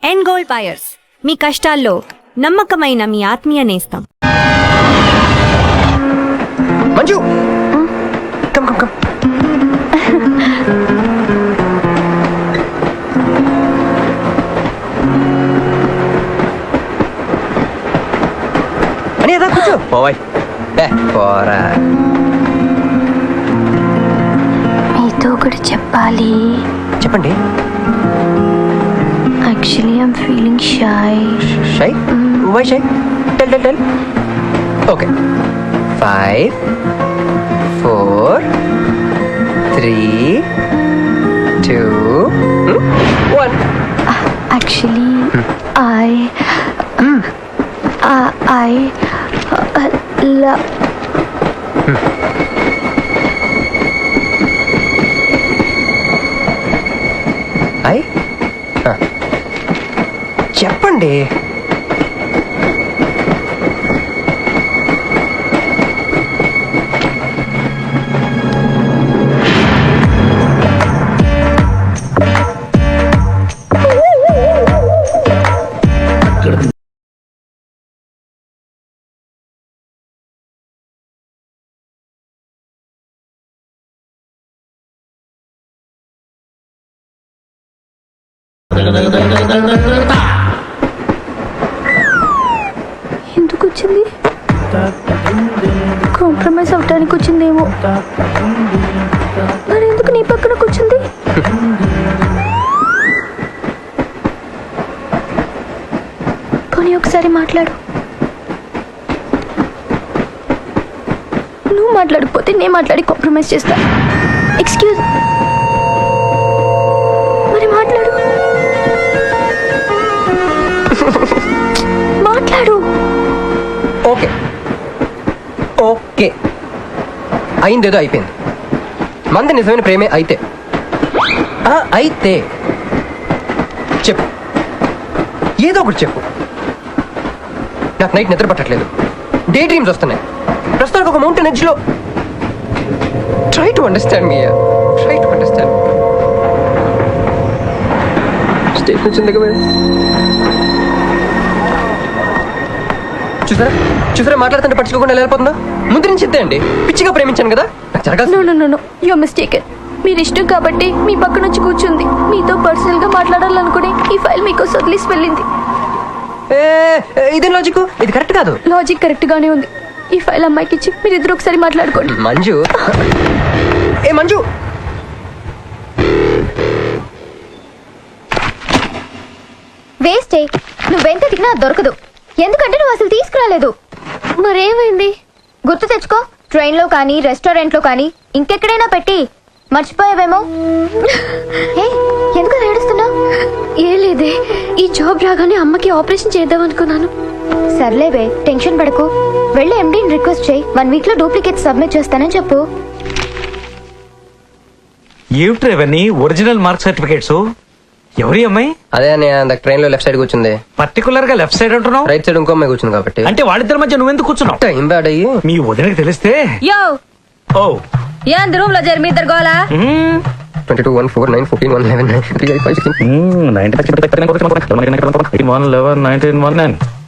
End goal buyers, మీ కష్టాల్లో నమ్మకమైన మీ ఆత్మీయ నేస్తం. Manju come come come. అని అదా కూర్చో. పోవాయ్ పోరా. మీతో ఒకటి చెప్పాలి. చెప్పండి. Actually I'm feeling shy. Shy? Why shy? Tell tell tell. Okay. 5 4 3 2 1. Actually, I love. చెప్పండి. ఎందుకు వచ్చింది? కాంప్రమైజ్ అవటానికి వచ్చిందేమో. మరి ఎందుకు నీ పక్కన కూర్చుంది? పోనీ ఒకసారి మాట్లాడు. నువ్వు మాట్లాడకపోతే నేను మాట్లాడి కాంప్రమైజ్ చేస్తా. ఎక్స్క్యూజ్, మరి మాట్లాడు. మాట్లాడు. ఓకే ఓకే, అయిందేదో అయిపోయింది. మంది నిజమైన ప్రేమే అయితే అయితే చెప్పు, ఏదో ఒకటి చెప్పు. నాకు నైట్ నిద్ర పట్టట్లేదు, డే డ్రీమ్స్ వస్తున్నాయి. ప్రస్తుతానికి ఒక మౌంటైన్ ఎడ్జ్లో. Try to understand me, try to understand. State వచ్చింది కదా. చూసారా చూసారా, మాట్లాడుతుంటే పట్టించుకోకుండా వెళ్ళిపోతుందా? ముందు నుంచి ఇంతే అండి. పిచ్చిగా ప్రేమించాను కదా, నాకు జరగాల్సింది. No you are mistaken. మీరు ఇష్టం కాబట్టి మీ పక్కన వచ్చి కూర్చుంది. మీతో పర్సనల్ గా మాట్లాడాలనుకుని ఈ ఫైల్ మీకు వదిలేసి వెళ్ళింది. ఇదేం లాజిక్? ఇది కరెక్ట్ కాదు. లాజిక్ కరెక్ట్ గానే ఉంది. ఈ ఫైల్ అమ్మాయికి ఇచ్చి మీరు ఇద్దరు ఒకసారి మాట్లాడుకోండి. మంజు, మంజు, వేస్టే. నువ్వెంత తిన్నా దొరకదు. ఎందుకంటే నువ్వు అసలు తీసుకురాలేదు. మరేమైంది? గుర్తు తెచ్చుకో. ట్రైన్ లో కానీ రెస్టారెంట్ లో కానీ ఇంకెక్కడైనా పెట్టి మర్చిపోయావేమో. ఎందుకు ఏడుస్తున్నావు? ఏ లేదే, ఈ జాబ్ రాగానే అమ్మకి ఆపరేషన్ చేద్దాం అనుకున్నాను. సర్లేవే, టెన్షన్ పడకు. వెళ్ళి ఎండీని రిక్వెస్ట్ చేయి. 1 వీక్ లో డూప్లికేట్ సబ్మిట్ చేస్తానని చెప్పు. ఏమిటి ఒరిజినల్ మార్క్ సర్టిఫికేట్స్? ఎవరి అమ్మాయి? అదే అని ట్రైన్ లో లెఫ్ట్ సైడ్ కూర్చుంది. పర్టికులర్ గా లెఫ్ట్ సైడ్ అంటున్నావు? రైట్ సైడ్ ఇంకో అమ్మాయి కూర్చుంది కాబట్టి. అంటే వాళ్ళిద్దరి మధ్య నువ్వెందుకు కూర్చున్నావు? టైం బ్యాడ్ అయ్యి మీ వదినకి తెలిస్తే. యో ఓ ఏంది రూమ్ లో చేరి మీ ఇద్దరు గోలా? 22 1 4 9 14 1 11 3 5 6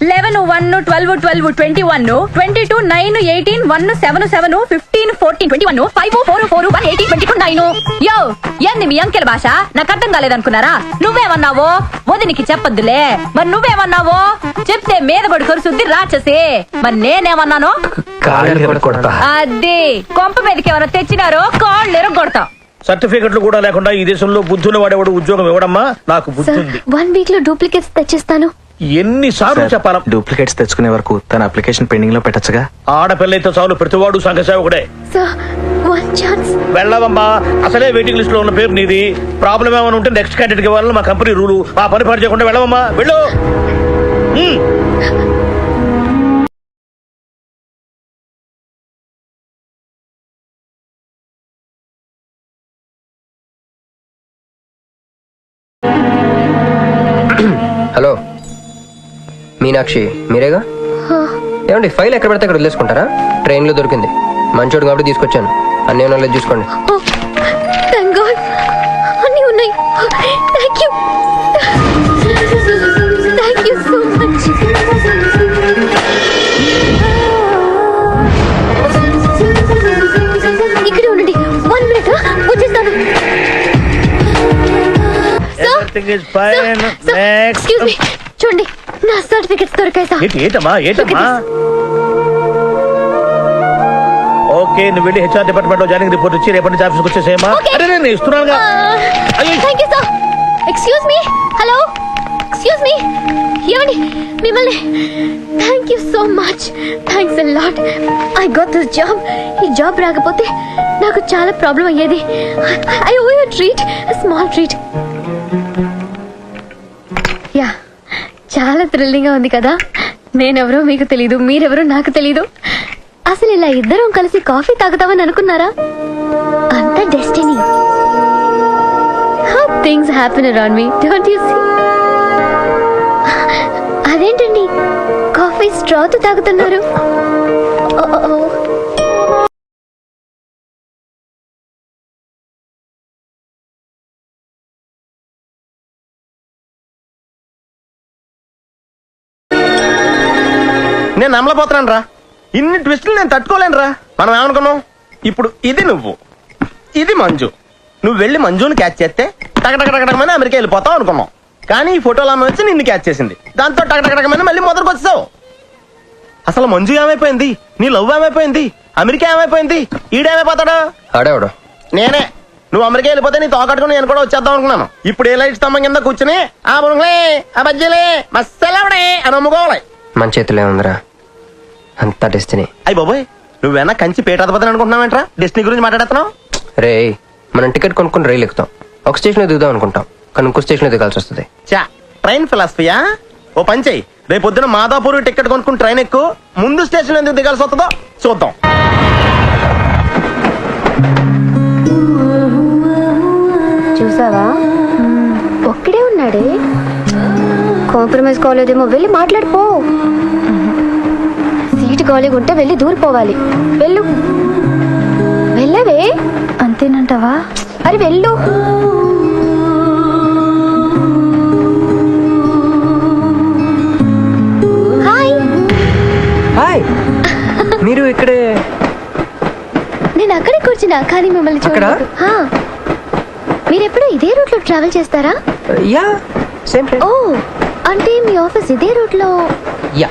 11 1 12 12 21 22 9 18 1 7 7 15 14 21 5 4 4 1 18 22 9. యో ఏంది మీ అంకెల భాష? నాకు అర్థం కాలేదనుకున్నారా? నువ్వేమన్నావో వదినికి చెప్పొద్దులే. మరి నువ్వేమన్నావో చెప్తే మీద పడి కొరుసుద్ది రాక్షసి. మరి నేనేమన్నాను? అది కొంప మీదకి ఏమైనా తెచ్చినారో కాళ్ళు ఎరగొడతాం. సర్టిఫికెట్లు కూడా లేకుండా ఈ దేశంలో బుద్ధుని వాడేవాడు ఉద్యోగం ఇవ్వడమ్మా. నాకు బుద్ధి ఉంది. 1 వీక్ లో డూప్లికేట్స్ తెచ్చిస్తాను. ఎన్నిసార్లు చెప్పాలా? డూప్లికేట్స్ తెచ్చుకునే వరకు తన అప్లికేషన్ పెండింగ్ లో పెట్టచ్చుగా. ఆడపిల్లైతే చాలు, ప్రతివాడు సంఘ సేవకుడే. Sir, 1 chance. వెళ్ళవమ్మా, అసలే వెయిటింగ్ లిస్ట్ లో ఉన్న పేరు నీది. ప్రాబ్లం ఏమైనా ఉంటే నెక్స్ట్ క్యాండిడేట్ కి ఇవ్వాలని మా కంపెనీ రూలు. ఆ పని పాటు చేయకుండా వెళ్ళవమ్మా, వెళ్ళు. హలో మీనాక్షి, మీరేగా? ఏమండి, ఫైల్ ఎక్కడ పడితే అక్కడ వదిలేసుకుంటారా? ట్రైన్ లో దొరికింది, మంచోడు కాబట్టి తీసుకొచ్చాను. అన్నీ ఉన్న చూసుకోండి. థాంక్ గాడ్, అన్నీ ఉన్నాయి. Thank you. Everything is fine. Next. Excuse me, చూడండి నా సర్టిఫికెట్స్ దొరికాయి సార్. ఏంటమ్మా ఓకే, నువ్వు వెళ్ళి హెచ్ఆర్ డిపార్ట్మెంట్ లో జాయినింగ్ రిపోర్ట్ ఇచ్చి రేపటి నుంచి ఆఫీస్కి వచ్చేసేమా. Okay. అరే నేను ఇస్తున్నానుగా. Thank you sir. Excuse me, hello, excuse me, ఏమండి మిమ్మల్ని. Thank you so much, thanks a lot. I got this job. ఈ జాబ్ రాకపోతే నాకు చాలా ప్రాబ్లం అయ్యేది. I owe you treat, small treat. Yeah, చాలా థ్రిల్లింగ్ గా ఉంది కదా. నేనెవరో మీకు తెలీదు, మీరెవరో నాకు తెలీదు. అసలు ఇలా ఇద్దరం కలిసి కాఫీ తాగుతామని అనుకున్నారా? అంత destiny. How things happen around me, don't you see? అదేంటండి కాఫీ స్ట్రాతో తాగుతున్నారు? Oh. నేను నమ్మలేకపోతున్నాను రా, ఇన్ని ట్విస్టులు నేను తట్టుకోలేను రా. మనం ఏమనుకున్నాం, ఇప్పుడు ఇది నువ్వు, ఇది మంజు. నువ్వు వెళ్ళి మంజుని క్యాచ్ చేస్తే టకటకటకటకమని అమెరికా వెళ్ళిపోతావు అనుకున్నాం. కానీ ఈ ఫోటోలు ఆమె వచ్చి నిన్ను క్యాచ్ చేసింది, దాంతో టకటకటకమని మళ్ళీ మొదలుకు వచ్చావు. అసలు మంజు ఏమైపోయింది, నీ లవ్ ఏమైపోయింది, అమెరికా ఏమైపోయింది, ఈడేమైపోతాడు? ఆడేవాడు నేనే. నువ్వు అమెరికా వెళ్ళిపోతే నీ తోకట్టుకుని నేను కూడా వచ్చేద్దాం అనుకున్నాను. ఇప్పుడు ఏ లైట్ స్తంభం కింద కూర్చుని ఆ బునుగులే ఆ బజ్జీలే మస్సలవడే అని అమ్ముకోవాలి. మన చేతిలో ఉందిరా అంత డెస్టినీ. అయ్యి బాబోయ్, నువ్వేనా కంచి పేటాధిపతిని అనుకుంటున్నావేంట్రా? డెస్టినీ గురించి మాట్లాడుతున్నావు? రే, మనం టికెట్ కొనుక్కుని రైలు ఎక్కుతాం, ఒక స్టేషన్ దిగుదాం అనుకుంటాం, కానీ ఇంకో స్టేషన్ దిగాల్సి వస్తుంది. చా, ట్రైన్ ఫిలాసఫియా? ఓ పని చెయ్యి, రేపు పొద్దున మాదాపూర్ టికెట్ కొనుక్కుని ట్రైన్ ఎక్కు, ముందు స్టేషన్ ఎందుకు దిగాల్సి వస్తుందో చూద్దాం. చూసావా, ఒక్కడే ఉన్నాడే. కాంప్రమైజ్ కాలేదేమో, వెళ్ళి మాట్లాడిపో. సీటు ఖాళీగా ఉంటే వెళ్ళి దూరిపోవాలి. వెళ్ళు, వెళ్ళవే. అంతేనంటావా? అరే వెళ్ళు. హాయ్. హాయ్, మీరు ఇక్కడే? నేను అక్కడే కూర్చున్నా, కానీ మిమ్మల్ని చూడలేదు. మీరు ఎప్పుడు ఇదే రూట్ లో ట్రావెల్ చేస్తారా? యా, సేమ్ ఓ, అంటే మీ ఆఫీస్ ఇదే రూట్ లో? యా.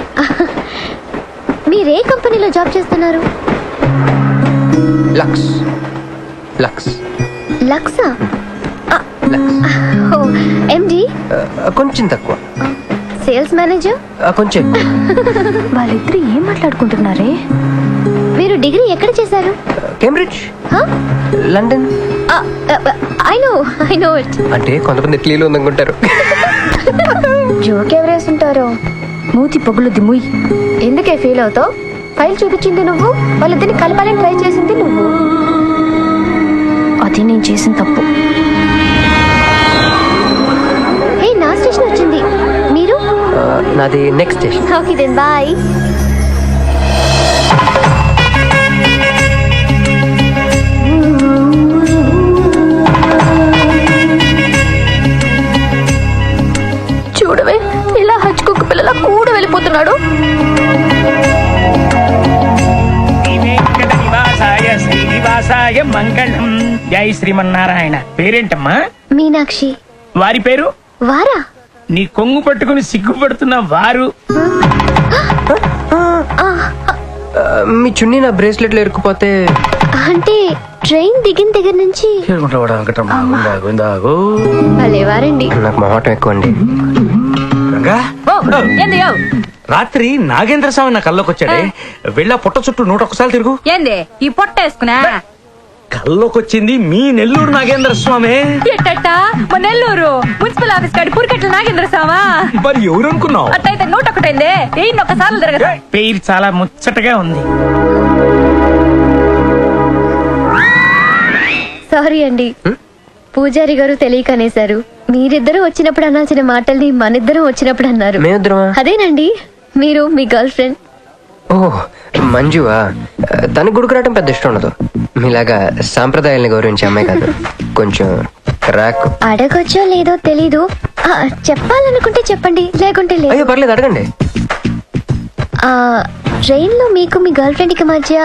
మీరే కంపెనీలో జాబ్ చేస్తున్నారు? లక్స్. లక్స్. లక్సా? లక్స్. ఓ, ఎండి? కొంచెం తక్కువ. Sales manager? కొంచెం ఎక్కువ. వాళ్ళిద్దరు ఏం మాట్లాడుకుంటున్నారే? మీరు డిగ్రీ ఎక్కడ చేశారు? Cambridge, London. I know it. అంటే కొంతమంది ఇట్లీలో ఉందనుకుంటారు. జోక్ ఎవరేస్తుంటారో. మూతి పొగులుద్ది ముయ్. ఎందుకే ఫీల్ అవుతావు? ఫైల్ చూపించింది నువ్వు, వాళ్ళిద్దరిని కలపాలని ట్రై చేసింది నువ్వు. అది నేను చేసిన తప్పు. హే, నా స్టేషన్ వచ్చింది. మీరు? నాది next station. Okay then bye. చూడవే, ఇలా హచ్చుకుక్క పిల్లల కూడా వెళ్ళిపోతున్నాడు. శ్రీనివాసాయ మంగళం. జై శ్రీమన్నారాయణ. పేరేంటమ్మా? మీనాక్షి. వారి పేరు? వారా? నీ కొంగు పట్టుకుని సిగ్గుపడుతున్న వారు. మీ చున్నీ నా బ్రేస్లెట్లు ఇరుక్కుపోతే? అంటే ట్రైన్ దిగిన దగ్గర నుంచి భలేవారండి. నాకు మొహటం ఎక్కువ అండి. ఏంది యో? రాత్రి నాగేంద్ర స్వామి నా కల్లోకి వచ్చాడే, వెళ్ళా పుట్ట చుట్టూ 101 తిరుగు. ఏంది ఈ పొట్ట వేసుకున్నా? కల్లోకి వచ్చింది మీ నెల్లూరు నాగేంద్ర స్వామి. ఎట్టట మా నెల్లూరు మున్సిపల్ ఆఫీస్ కాడి పురికట్ల నాగేంద్ర స్వామా? మరి ఎవరు అనుకున్నావు? అట్టయితే 101 1 తిరగదు. పేరు చాలా ముచ్చటగా ఉంది. సారీ అండి, పూజారి గారు తెలియక అనేశారు. మీరిద్దరూ వచ్చినప్పుడు అనాల్సిన మాటల్ని మనిద్దరం వచ్చినప్పుడు అన్నారు. మేమిద్దరమా? అదేనండి, మీరు మీ గర్ల్ ఫ్రెండ్. ఓ, మంజువా? తనకు గుడికి రావడం పెద్ద ఇష్టం ఉండదు. మీలాగా సాంప్రదాయాల్ని గౌరవించే అమ్మాయి కాదు, కొంచెం రాక్. అడగొచ్చో లేదో తెలీదు, చెప్పాలనుకుంటే చెప్పండి, లేకుంటే లేదు. అయ్యో పర్లేదు, అడగండి. ట్రైన్ లో మీకు మీ గర్ల్ ఫ్రెండ్ కి మధ్య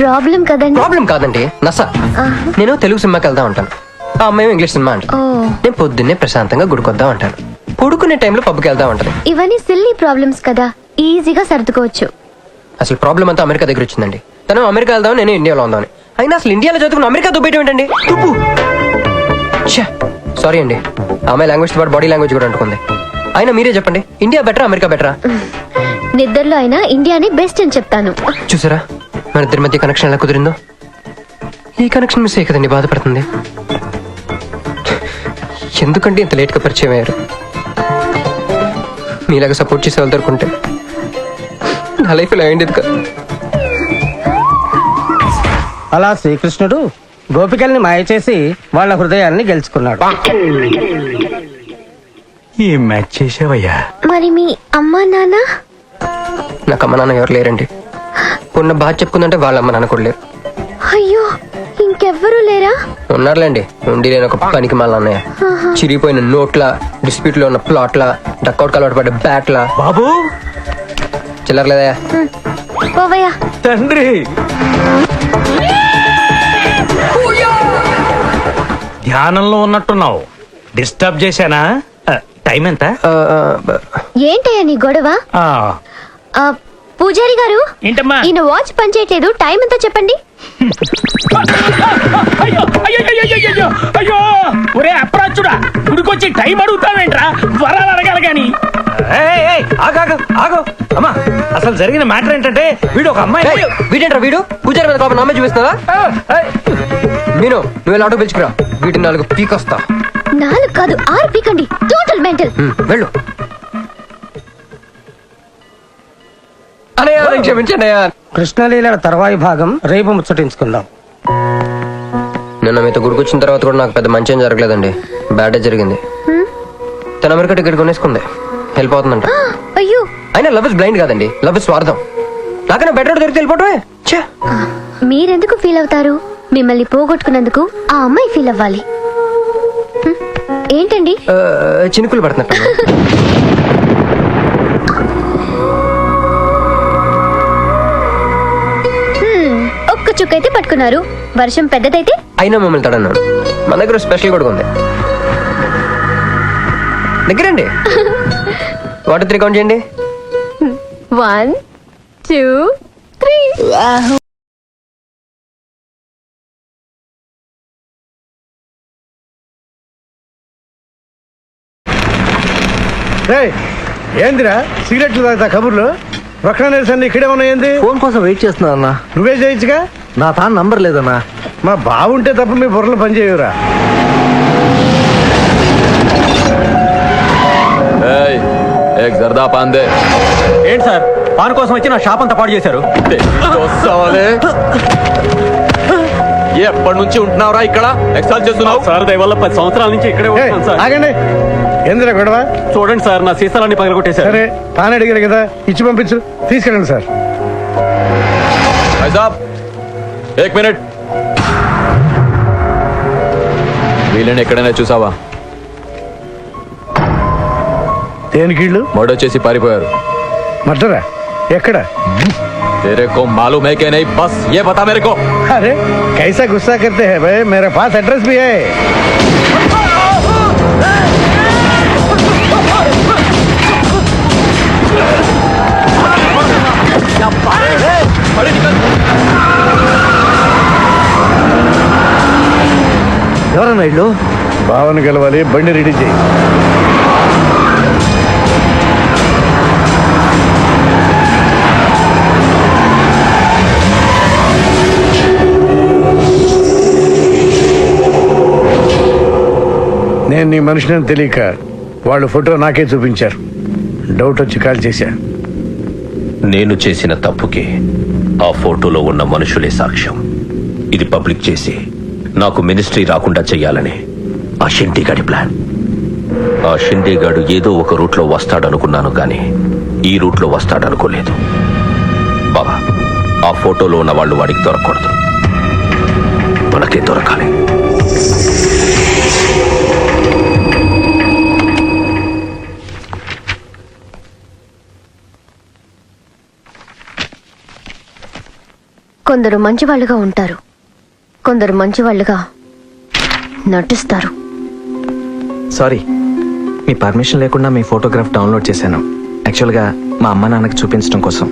ప్రాబ్లం కదండి? ప్రాబ్లం కాదండి, నస. నేను తెలుగు సినిమాకి వెళ్తా ఉంటాను, ఆ అమ్మాయి ఇంగ్లీష్ సినిమా అంట. ఓ నేను పొద్దున్నే ప్రశాంతంగా గుడికొద్దాం అంటాను. పడుకునే టైంలో పబ్కి వెళ్దాం అంటారు. ఇవన్నీ సిల్లీ ప్రాబ్లమ్స్ కదా, ఈజీగా సర్దుకోవచ్చు. అసలు ప్రాబ్లం అంతా అమెరికా దగ్గర వచ్చిందండి. తను అమెరికా వెళ్దాం, నేను ఇండియాలో ఉందామని. అయినా అసలు ఇండియాలో చదువుకుని అమెరికా దుబ్బేయటం ఏంటండి? సారీ అండి, ఆ అమ్మాయి లాంగ్వేజ్ పాటు బాడీ లాంగ్వేజ్ కూడా అంటుకుంది. అయినా మీరే చెప్పండి, ఇండియా బెటరా అమెరికా బెటరా? నిద్రలో అయినా ఇండియానే బెస్ట్ అని చెప్తాను. చూసారా మన ఇద్దరి మధ్య కనెక్షన్ ఎలా కుదిరిందో? ఈ కనెక్షన్ మిస్ అయ్యి కదండి బాధపడుతుంది. ఎందుకంటే ఇంత లేట్గా పరిచయం అయ్యారు? మీలాగా సపోర్ట్ చేసే వాళ్ళు దొరుకుంటే నా లైఫ్ ఇలా అయింది కదా. అలా శ్రీకృష్ణుడు గోపికల్ని మాయ చేసి వాళ్ళ హృదయాన్ని గెలుచుకున్నాడు. ఈ మ్యాచ్ చేసావయ్యా. మరి మీ అమ్మా నాన్న? నాకు అమ్మ నాన్న ఎవరు లేరండి. ఉన్న బాధ చెప్పుకుందంటే వాళ్ళ అమ్మ నాన్న కూడా లేరు. అయ్యో, ఇంకెవ్వరూ లేరా? ఉన్నారులేండి, ఉండి లేని ఒక పనికి మళ్ళీ అన్నయ్య. చిరిగిపోయిన నోట్ల, డిస్ప్యూట్ లో ఉన్న ప్లాట్ల, డక్అవుట్ కలవాటు పడ్డ బ్యాట్ల. బాబు చిల్లర్లేదా? పోవయ్యా. తండ్రి, ధ్యానంలో ఉన్నట్టున్నావు. డిస్టర్బ్ చేశానా? టైం ఎంత? ఏంటయ్యా నీ గొడవ? ఆ, ఆ, పూజారి గారు, ఏంటమ్మా? ఈయన వాచ్ పనిచేయట్లేదు, టైం ఎంతో చెప్పండి. అయ్యో అయ్యో అయ్యో అయ్యో, అయ్యో అయ్యో, ఒరే అప్రాచుడా, గుడికొచ్చి టైం అడుగుతావేంట్రా? వరాలు అడగాలి గాని. ఏయ్, ఏయ్, ఆగు, ఆగు, ఆగు. అమ్మా, అసలు జరిగిన మ్యాటర్ ఏంటంటే వీడు ఒక అమ్మాయి. వీడేంట్రా వీడు? పూజారి మీద కోపం నమ్మే చూపిస్తున్నావా? మీను, నువ్వు ఎలా ఆటో పిలుచుకురా, వీటిని 4 పీకొస్తా. 4 కాదు 6 పీకండి. Total mental. వెళ్ళు. అనయ్య, క్షమించన్నయ్య. కృష్ణలీల తర్వాయి భాగం రేపు ముచ్చటించుకుందాం. నిన్న మీతో గుడికొచ్చిన తర్వాత కూడా నాకు పెద్ద మంచి ఏం జరగలేదండి. బ్యాడే జరిగింది. తన అమెరికా టికెట్ కొనేసుకుంది, వెళ్ళిపోతుందంట. అయ్యో, అయినా లవ్ ఇస్ బ్లైండ్ కాదండి, లవ్ ఇస్ స్వార్థం. నాకైనా బెటర్ దొరికి వెళ్ళిపోవటమే. మీరెందుకు ఫీల్ అవుతారు? మిమ్మల్ని పోగొట్టుకున్నందుకు ఆ అమ్మాయి ఫీల్ అవ్వాలి. ఏంటండి? చినుకులు పడుతున్నట్టు. ఒక్క చుక్కైతే పట్టుకున్నారు, వర్షం పెద్దదైతే? అయినా మమ్మల్ని తడన్నాడు. మన దగ్గర స్పెషల్ కూడా ఉంది. దగ్గరండి. 1 2 3 కౌంట్ చేయండి. 1 2 3. ఏందిరా సిగరెట్లు తాగుతా కబుర్లు? రొక్క నిరసన ఇక్కడే ఉన్నాయింది. ఫోన్ కోసం వెయిట్ చేస్తున్నా అన్నా. నువ్వే చేయొచ్చుగా. నా తాను నంబర్ లేదన్నా. మా బావుంటే తప్ప మీ బుర్రలు పనిచేయవురా. జర్దా పాందే. ఏంటి సార్, పాన్ కోసం వచ్చి నా షాప్ అంతా పాడు చేశారు. ఎప్పటి నుంచి ఉంటున్నావురా ఇక్కడ? ఎక్సాల్ చేస్తున్నావు సార్ దయవల్ల 10 సంవత్సరాల నుంచి ఇక్కడే ఉంటున్నాను సార్. ఆగండి, ఏందిరా గొడవ? చూడండి సార్, నా సీసాలన్నీ పగలగొట్టేశారు. సరే, తాను అడిగారు కదా, ఇచ్చి పంపించు. తీసుకెళ్ళండి సార్. भाई साहब 1 मिनट. వీళ్ళని ఎక్కడైనా చూసావా? దేనికిళ్ళు? మర్డర్ చేసి పారిపోయారు. మర్డరా? ఎక్కడ? तेरे को मालूम है कि नहीं? बस ये बता मेरे को. अरे कैसा गुस्सा करते हैं भाई, मेरे पास एड्रेस भी है. ఎవరన్నా ఇల్లు? భావన గెలవాలి, బండి రెడీ చేయి. నేను నీ మనిషిని తెలియక వాళ్ళు ఫోటో నాకే చూపించారు. డౌట్ వచ్చి కాల్ చేశా. నేను చేసిన తప్పుకి ఆ ఫోటోలో ఉన్న మనుషులే సాక్ష్యం. ఇది పబ్లిక్ చేసి నాకు మినిస్ట్రీ రాకుండా చెయ్యాలని ఆ షిండీగాడి ప్లాన్. ఆ షిండీగాడు ఏదో ఒక రూట్లో వస్తాడనుకున్నాను, కానీ ఈ రూట్లో వస్తాడనుకోలేదు. బాబా, ఆ ఫోటోలో ఉన్న వాళ్ళు వాడికి దొరకకూడదు, మనకే దొరకాలి. కొందరు మంచివాళ్ళుగా ఉంటారు, కొందరు మంచివాళ్ళుగా నటిస్తారు. సారీ, మీ పర్మిషన్ లేకుండా మీ ఫోటోగ్రాఫ్ డౌన్లోడ్ చేశాను. యాక్చువల్గా మా అమ్మ నాన్నకి చూపించడం కోసం.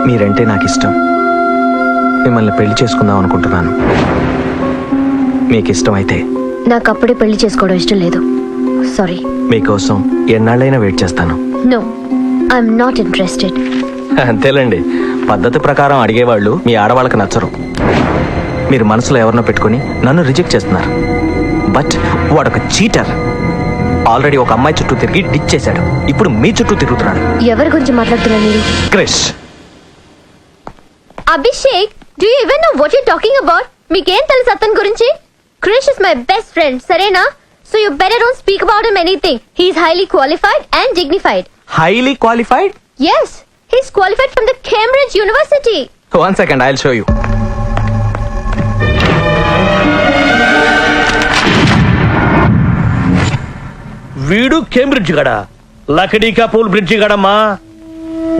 మీరంటే నాకు ఇష్టం. మిమ్మల్ని పెళ్లి చేసుకుందాం అనుకుంటున్నాను. మీకు ఇష్టం అయితే. నాకు అప్పుడే పెళ్లి చేసుకోవడం ఇష్టం లేదు. సారీ. మీకోసం ఎన్నాళ్ళైనా వెయిట్ చేస్తాను. No, I'm not interested. అంతేలేండి, పద్ధతి ప్రకారం అడిగేవాళ్ళు మీ ఆడవాళ్ళకి నచ్చరు. మీరు మనసులో ఎవరినో పెట్టుకుని నన్ను రిజెక్ట్ చేస్తున్నారు. బట్ వాడొక చీటర్. ఆల్రెడీ ఒక అమ్మాయి చుట్టూ తిరిగి డిచ్ చేశాడు. ఇప్పుడు మీ చుట్టూ తిరుగుతున్నాడు. ఎవరి గురించి మాట్లాడుతున్నారు మీరు? Krish. Abhishek, do you even know what you talking about? మీకేం తెలుసు అతని గురించి? Krish is my best friend, సరేనా? So you better don't speak about him anything. He is highly qualified and dignified. Highly qualified? Yes, he is qualified from the Cambridge University. One second, I'll show you. వీడు Cambridge గడ, లకడీకా pool bridge గడమ్మా.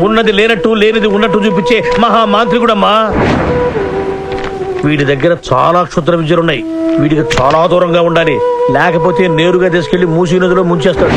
ఉన్నది లేనట్టు లేనిది ఉన్నట్టు చూపించే మహా మాంత్రికుడమ్మా. వీడి దగ్గర చాలా క్షుద్ర విద్యలున్నాయి. వీడికి చాలా దూరంగా ఉండాలి, లేకపోతే నేరుగా తీసుకెళ్లి మూసీ నదిలో ముంచేస్తాడు.